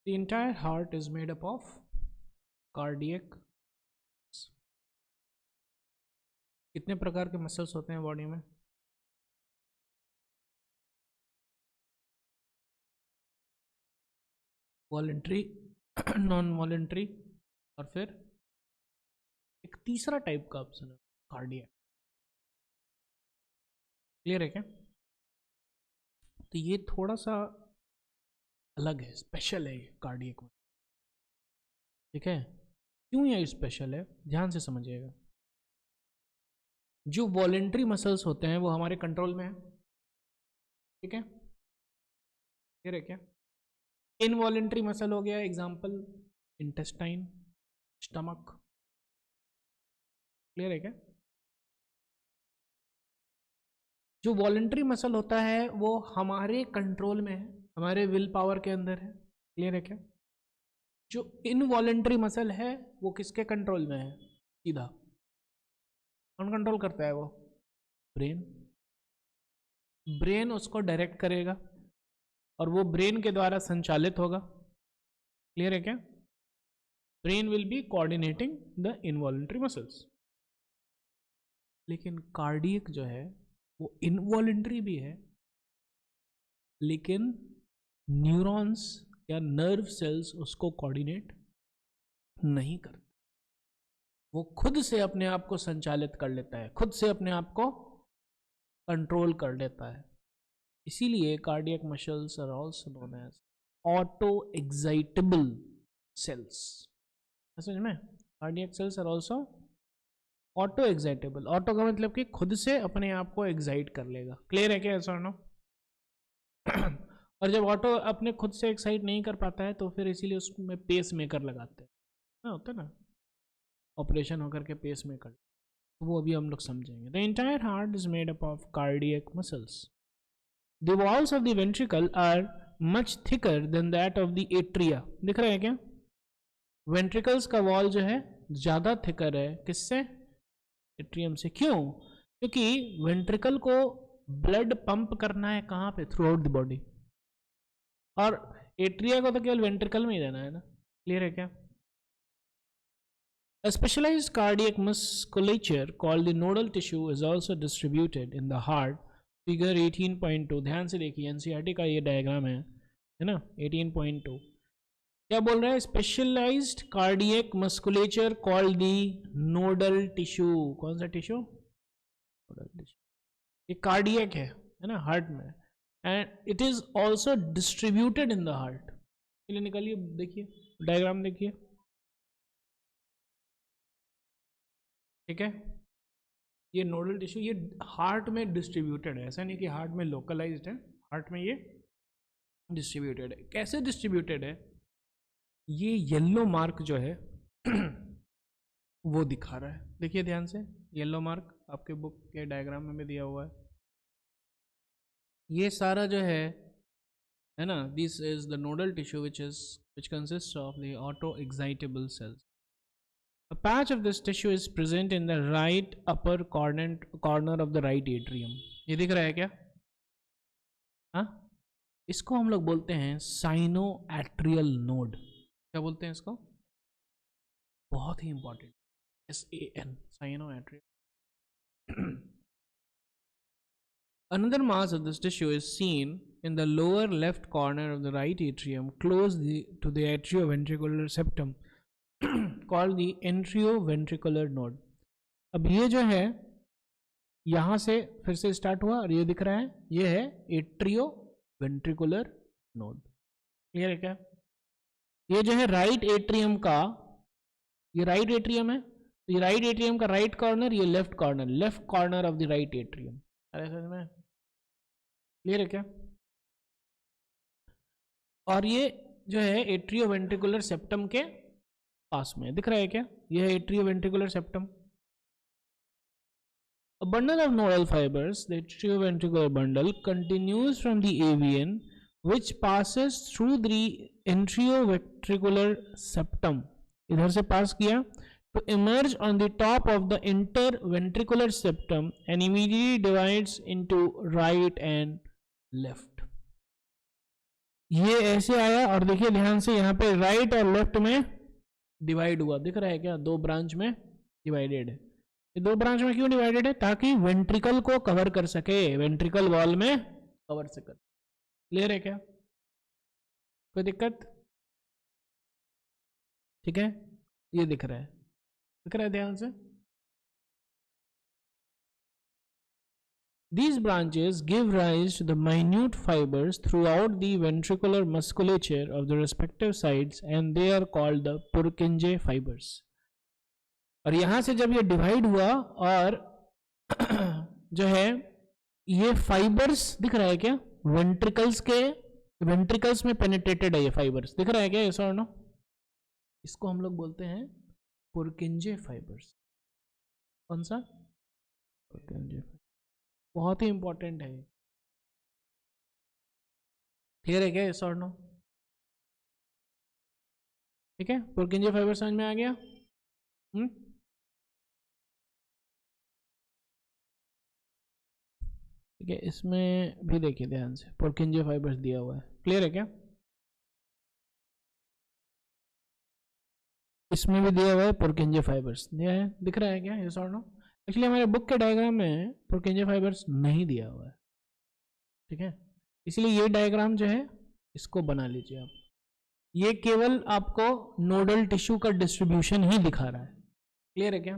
The entire heart is made up of cardiac. कितने प्रकार के मसल्स होते हैं बॉडी में? वॉलेंट्री, नॉन वॉलेंट्री, और फिर एक तीसरा टाइप का ऑप्शन है कार्डियक. क्लियर है क्या? तो ये थोड़ा सा अलग है, स्पेशल है ये कार्डियक में. ठीक है, क्यों ये स्पेशल है ध्यान से समझिएगा. जो वॉलेंट्री मसल्स होते हैं वो हमारे कंट्रोल में है. ठीक है, क्लियर है क्या? इनवॉलेंट्री मसल हो गया, एग्जांपल इंटेस्टाइन, स्टमक. क्लियर है क्या? जो वॉलेंट्री मसल होता है वो हमारे कंट्रोल में है, हमारे विल पावर के अंदर है. क्लियर है क्या? जो इनवॉलेंट्री मसल है वो किसके कंट्रोल में है? सीधा कौन कंट्रोल करता है वो? ब्रेन. ब्रेन उसको डायरेक्ट करेगा और वो ब्रेन के द्वारा संचालित होगा. क्लियर है क्या? Brain will be coordinating the involuntary muscles. लेकिन कार्डियक जो है वो इनवॉलेंट्री भी है, लेकिन न्यूरॉन्स या नर्व सेल्स उसको कोऑर्डिनेट नहीं करते. वो खुद से अपने आप को संचालित कर लेता है, खुद से अपने आप को कंट्रोल कर लेता है. इसीलिए cardiac muscles are also known as auto excitable cells. समझ में? Cardiac cells are also auto excitable. Auto का मतलब कि खुद से अपने आप को एक्साइट कर लेगा. क्लियर है क्या? ऐसा नो. और जब ऑटो अपने खुद से एक्साइट नहीं कर पाता है तो फिर इसीलिए उसमें पेस मेकर लगाते हैं ना, होता है ना, ऑपरेशन होकर के पेस मेकर. वो अभी हम लोग समझेंगे. The entire heart is made up of cardiac muscles. The walls of the ventricle are much thicker than that of the atria. दिख रहा है क्या? वेंट्रिकल्स का वॉल जो है ज्यादा थिकर है. किससे? एट्रियम से. क्यों? क्योंकि वेंट्रिकल को ब्लड पंप करना है कहाँ पे? Through out the body. और एट्रिया को तो केवल वेंट्रिकल में ही देना है ना. क्लियर है क्या? A specialized cardiac musculature called the nodal tissue is also distributed in the heart. Figure 18.2. ध्यान से देखिए, एनसीईआरटी का ये डायग्राम है ना, 18.2. क्या बोल रहा है? Specialised cardiac musculature called the nodal tissue. कौन सा टिश्यू? Nodal tissue. ये कार्डियक है ना, हार्ट में, and it is also distributed in the heart. चलिए निकालिए, देखिए डायग्राम देखिए. ठीक है, ये नोडल टिश्यू ये हार्ट में डिस्ट्रीब्यूटेड है. ऐसा नहीं कि हार्ट में लोकलाइज्ड है, हार्ट में ये डिस्ट्रीब्यूटेड है. कैसे डिस्ट्रीब्यूटेड है? ये येलो मार्क जो है वो दिखा रहा है. देखिए ध्यान से, येलो मार्क आपके बुक के डायग्राम में भी दिया हुआ है. ये सारा जो है ना, this is the nodal tissue which consists of the auto-excitable cells. A patch of this tissue is present in the right upper corner of the right atrium. ये दिख रहा है क्या? हाँ, इसको हम लोग बोलते हैं साइनोएट्रियल नोड. क्या बोलते हैं इसको? बहुत ही important, SAN, sinoatrial. Another mass of this tissue is seen in the lower left corner of the right atrium, close to the atrioventricular septum, called the atrioventricular node. अब ये जो है यहाँ से फिर से स्टार्ट हुआ और ये दिख रहा है, ये है एट्रियोवेंट्रिकुलर नोड. क्लियर है क्या? ये जो है राइट एट्रियम का, ये राइट एट्रियम है, तो ये राइट एट्रियम का राइट कॉर्नर, ये left corner of the right atrium. अरे समझ में? क्लियर है क्या? और ये जो है एट्रियोवेंट्रिकुलर सेप्टम के पास में दिख रहा है क्या? ये है atrioventricular septum. A bundle of nodal fibers, the atrioventricular bundle, continues from the AVN, which passes through the atrioventricular septum. इधर से पास किया to emerge on the top of the interventricular septum and immediately divides into right and left. ये ऐसे आया और देखिए ध्यान से यहाँ पे राइट और लेफ्ट में डिवाइड हुआ, दिख रहा है क्या? दो ब्रांच में डिवाइडेड है। ये दो ब्रांच में क्यों डिवाइडेड है? ताकि वेंट्रिकल को कवर कर सके, वेंट्रिकल वॉल में कवर से कर। क्लियर है क्या? कोई दिक्कत? ठीक है, ये दिख रहा है, दिख रहा है ध्यान से। These branches give rise to the minute fibers throughout the ventricular musculature of the respective sides and they are called the Purkinje fibers. और यहां से जब ये डिवाइड हुआ और जो है ये फाइबर्स दिख रहा है क्या? वेंट्रिकल्स के, वेंट्रिकल्स में पेनिट्रेटेड है ये फाइबर्स, दिख रहा है क्या? यस और नो? इसको हम लोग बोलते हैं पुरकिंजे फाइबर्स। कौन सा? पुरकिंजे, बहुत ही इंपॉर्टेंट है। क्लियर है क्या? यस और नो? ठीक है, पुरकिंजे फाइबर समझ में आ गया? ठीक है, इसमें भी देखिए ध्यान से, पुरकिंजे फाइबर्स दिया हुआ है। क्लियर है क्या? इसमें भी दिया हुआ है पुरकिंजे फाइबर्स दिया है, दिख रहा है क्या? यस और नो? एक्चुअली हमारे बुक के डायग्राम में पुरकिंजे फाइबर्स नहीं दिया हुआ है, ठीक है, इसलिए ये डायग्राम जो है इसको बना लीजिए आप। ये केवल आपको नोडल टिश्यू का डिस्ट्रीब्यूशन ही दिखा रहा है। क्लियर है क्या?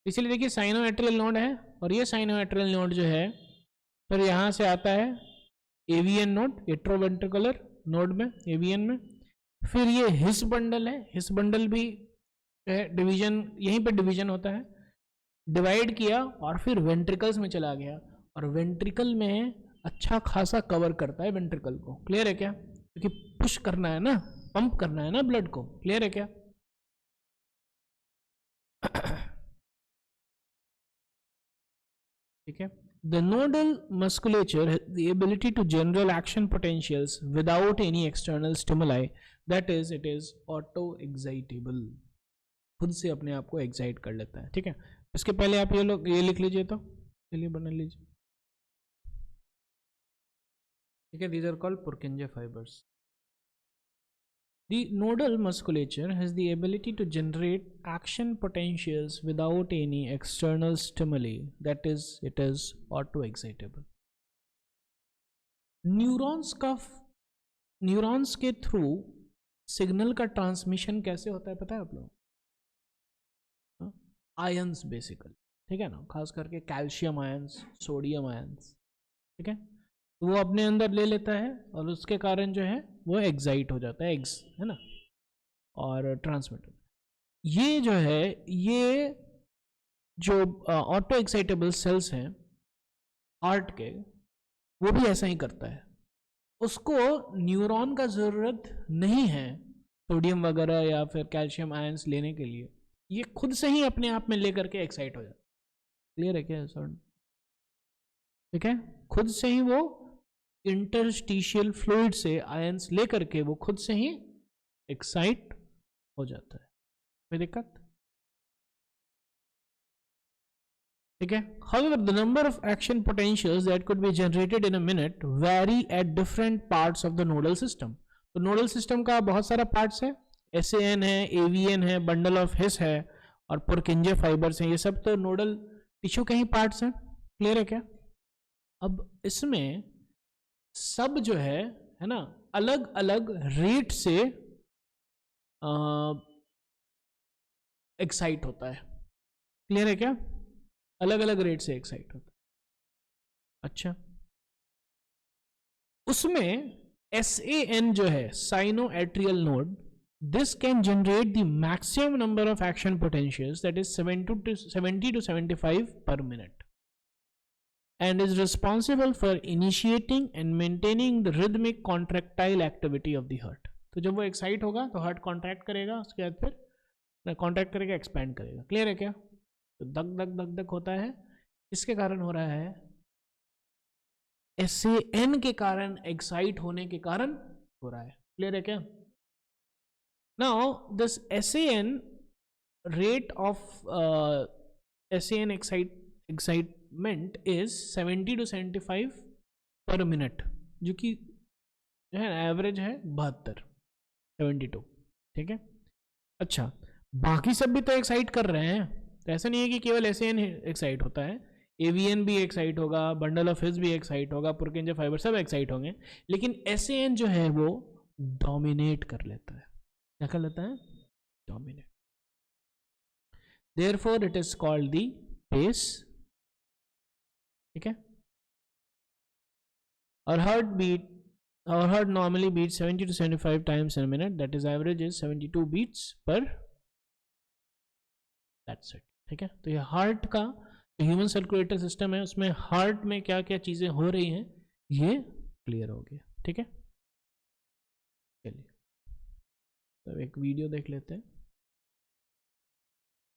इसलिए देखिए साइनोएट्रियल नोड है और ये साइनोएट्रियल नोड जो है फिर यहाँ से आता है एवीएन नोड, एट्रोवेंट्रिकुलर नोड में, एवीएन में। फिर ये हिस बंडल है, हिस बंडल भी डिवीजन, यहीं पे डिवीजन होता है, डिवाइड किया और फिर वेंट्रिकल्स में चला गया और वेंट्रिकल में अच्छा खासा कवर करता है वेंट्रिकल को। क्लियर है क्या? क्योंकि पुश करना है ना, पंप करना है ना ब्लड को। क्लियर है क्या? ठीक है, the nodal musculature has the ability to generate action potentials without any external stimuli, that is it is auto excitable, खुद से अपने आप को एक्साइट कर लेता है। ठीक है, इसके पहले आप ये लोग ये लिख लीजिए, तो चलिए बना लीजिए। ठीक है, these are called Purkinje fibers. The nodal musculature has the ability to generate action potentials without any external stimuli, that is it is auto excitable. Neurons के थ्रू सिग्नल का ट्रांसमिशन कैसे होता है पता है आप लोग? आयंस बेसिकली, ठीक है ना, खास करके कैल्शियम आयंस, सोडियम आयंस, ठीक है, तो वो अपने अंदर ले लेता है और उसके कारण जो है वो एक्साइट हो जाता है, एग्स है ना, और ट्रांसमिट। ये जो है ये जो ऑटो एक्साइटेबल सेल्स हैं हार्ट के, वो भी ऐसा ही करता है। उसको न्यूरॉन का ज़रूरत नहीं है सोडियम वगैरह या फिर कैल्शियम आयंस लेने के लिए, ये खुद से ही अपने आप में लेकर के एक्साइट हो जाता है। क्लियर है क्या सर? ठीक है, खुद से ही वो इंटरस्टिशियल फ्लूइड से आयंस लेकर के वो खुद से ही एक्साइट हो जाता है। कोई दिक्कत? ठीक है, however the number of action potentials that could be generated in a minute vary at different parts of the nodal system. तो नोडल सिस्टम का बहुत सारा पार्ट्स है, SAN है, AVN है, बंडल ऑफ हिस है और पुरकिंजे फाइबर्स हैं, ये सब तो नोडल टिश्यू के ही पार्ट्स हैं। क्लियर है क्या? अब इसमें सब जो है ना, अलग अलग रेट से एक्साइट होता है। क्लियर है क्या? अलग अलग रेट से एक्साइट होता है। अच्छा, उसमें SAN जो है sinoatrial node, this can generate the maximum number of action potentials, that is 70 to 75 per minute, and is responsible for initiating and maintaining the rhythmic contractile activity of the heart. तो जब वो excite होगा तो heart contract करेगा, उसके बाद फिर contract करेगा, एक्सपैंड करेगा। क्लियर है क्या? तो धक धक धक धक होता है, इसके कारण हो रहा है, SAN के कारण, एक्साइट होने के कारण हो रहा है। क्लियर है क्या? Now this SAN rate of SAN excitement is 70 to 75 per minute, जो कि जो है एवरेज है 72, ठीक है। अच्छा, बाकी सब भी तो एक्साइट कर रहे हैं, तो ऐसा नहीं है कि केवल SAN एक्साइट होता है, AVN भी एक्साइट होगा, बंडल ऑफ हिल्स भी एक्साइट होगा, पुरकिंजे फाइबर सब एक्साइट होंगे, लेकिन SAN जो है वो डोमिनेट कर लेता है। क्या कर लेता है? Dominate. Therefore it is called the pace, ठीक है। और heart normally beats 70 to 75 times in a minute, that is average is 72 beats per, that's it, ठीक है। तो ये हार्ट का ह्यूमन सर्कुलेटरी सिस्टम है, उसमें हार्ट में क्या क्या चीजें हो रही हैं ये क्लियर हो गया, ठीक है। चलिए तो एक वीडियो देख लेते हैं।